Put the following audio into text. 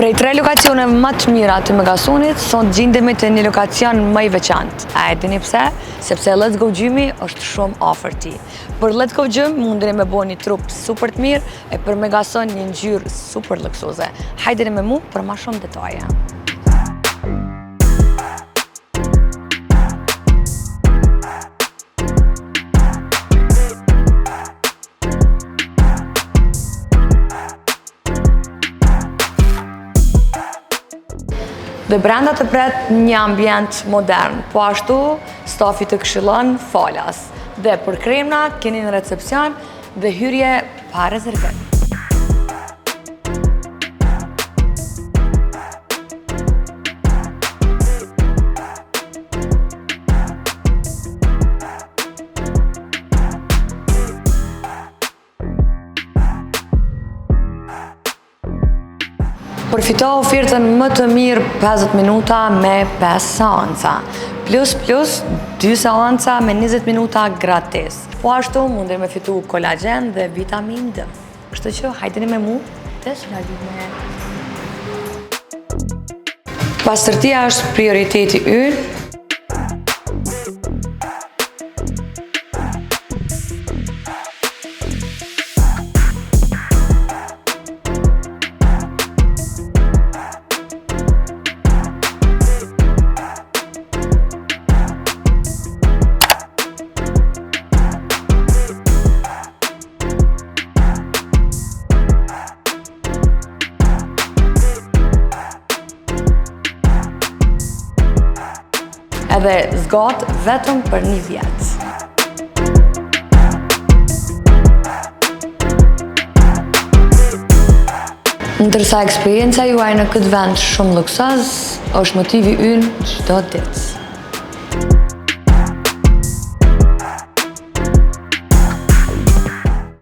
Prej 3 lokacione më të mira të Megasonit, sot gjendemi te një lokacion më i veçantë. A e dini pse? Sepse Let's Go Gymi është shumë afër ti. Për Let's Go Gym mundeni me bo një trup super të mirë e për Megason një ngjyrë super luksoze. Hajdeni me mu për ma shumë detaje. Dhe brenda të pret një ambient modern, po ashtu stafi të këshillon falas. Dhe për kremna keni në recepcion dhe hyrje pa rezervim. Përfito ofertën më të mirë 50 minuta me 5 seanca, plus 2 seanca me 20 minuta gratis. Po ashtu mundeni me fitu kolagen dhe vitamin D. Kështu që hajdeni me mu të shërbime. Pastërtia është prioriteti ynë. Edhe zgat vetëm për 1 vjet. Ndërsa eksperienca juaj në këtë vend shumë luksoz, është motivi ynë çdo ditë.